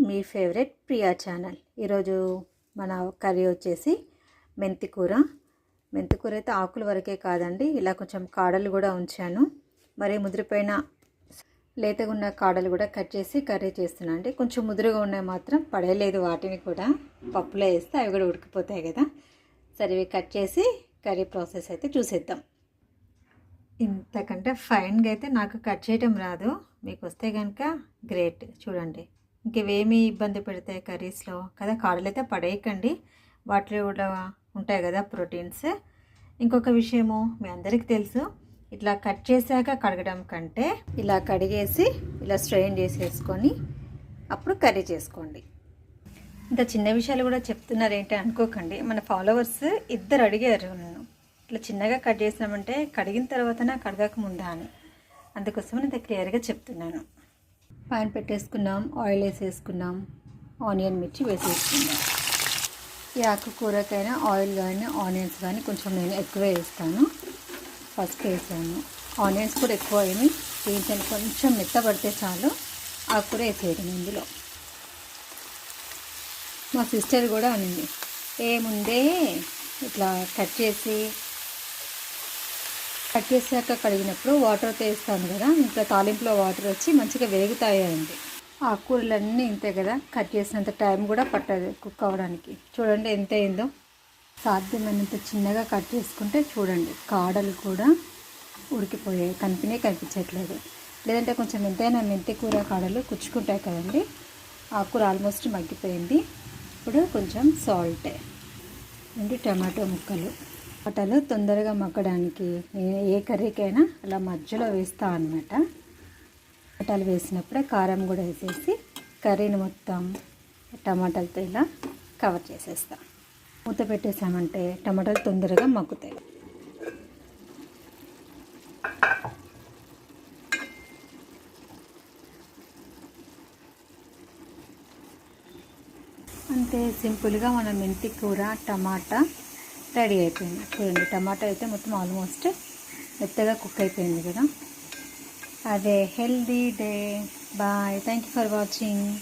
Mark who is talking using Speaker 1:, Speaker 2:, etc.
Speaker 1: మీ favourite Priya channel. ఈరోజు మన curry వచ్చేసి మెంతికూర. మెంతికూర అయితే ఆకుల వరకే కాదండి, ఇలా కొంచెం కాడలు కూడా ఉంచాను. మరి ముదిరిపోయిన లేతగా ఉన్న కాడలు కూడా కట్ చేసి కర్రీ చేస్తున్నాను అండి. కొంచెం ముదురుగా ఉన్నాయి మాత్రం పడేయలేదు, వాటిని కూడా పప్పులో వేస్తే అవి కూడా ఉడికిపోతాయి కదా. సరే, ఇవి కట్ చేసి కర్రీ ప్రాసెస్ అయితే చూసేద్దాం. ఇంతకంటే ఫైన్గా అయితే నాకు కట్ చేయడం రాదు, మీకు వస్తే కనుక గ్రేట్. చూడండి, ఇంకేమీ ఇబ్బంది పెడతాయి కర్రీస్లో కదా. కాడలు అయితే పడేయకండి, వాటిలో కూడా ఉంటాయి కదా ప్రోటీన్స్. ఇంకొక విషయము మీ అందరికీ తెలుసు, ఇట్లా కట్ చేశాక కడగడం కంటే ఇలా కడిగేసి ఇలా స్ట్రెయిన్ చేసేసుకొని అప్పుడు కర్రీ చేసుకోండి. ఇంత చిన్న విషయాలు కూడా చెప్తున్నారు ఏంటి అనుకోకండి. మన ఫాలోవర్స్ ఇద్దరు అడిగారు నన్ను, ఇట్లా చిన్నగా కట్ చేసామంటే కడిగిన తర్వాతనా కడగక ముందా అని. అందుకోసం నేను క్లియర్గా చెప్తున్నాను. పాన్ పెట్టేసుకున్నాం, ఆయిల్ వేసేసుకున్నాం, ఆనియన్ మిర్చి వేసేసుకున్నాం. ఈ ఆకుకూరకైనా ఆయిల్ కానీ ఆనియన్స్ కానీ కొంచెం నేను ఎక్కువ వేస్తాను. ఫస్ట్ వేసాను, ఆనియన్స్ కూడా ఎక్కువ అయ్యి వేయించాను. కొంచెం మెత్తబడితే చాలు, ఆకుకూర వేసేయడం. ఇందులో మా సిస్టర్ కూడా అనింది, ఏముందే ఇట్లా కట్ చేసాక కడిగినప్పుడు వాటర్తో వేస్తాను కదా, ఇంకా తాలింపులో వాటర్ వచ్చి మంచిగా వేగుతాయి అండి. ఆకుకూరలన్నీ ఇంతే కదా, కట్ చేసినంత టైం కూడా పట్టదు కుక్ అవ్వడానికి. చూడండి ఎంత అయిందో. సాధ్యమైనంత చిన్నగా కట్ చేసుకుంటే చూడండి కాడలు కూడా ఉడికిపోయాయి, కనిపించట్లేదు. లేదంటే కొంచెం ఎంతైనా మెంతి కూర కాడలు కుచ్చుకుంటాయి కదండి. ఆకుకూర ఆల్మోస్ట్ మగ్గిపోయింది. ఇప్పుడు కొంచెం సాల్ట్ అండి, టమాటో ముక్కలు. టమాటాలు తొందరగా మగ్గడానికి నేను ఏ కర్రీకైనా అలా మధ్యలో వేస్తాను అన్నమాట. టమాటాలు వేసినప్పుడే కారం కూడా వేసేసి కర్రీని మొత్తం టమాటాలతో ఇలా కవర్ చేసేస్తా. మూత పెట్టేసామంటే టమాటాలు తొందరగా మగ్గుతాయి. అంతే సింపుల్గా మన మెంతి కూర టమాటా రెడీ అయిపోయింది. చూడండి, టమాటా అయితే మొత్తం ఆల్మోస్ట్ మెత్తగా కుక్ అయిపోయింది కదా. అదే healthy day. Bye, thank you for watching.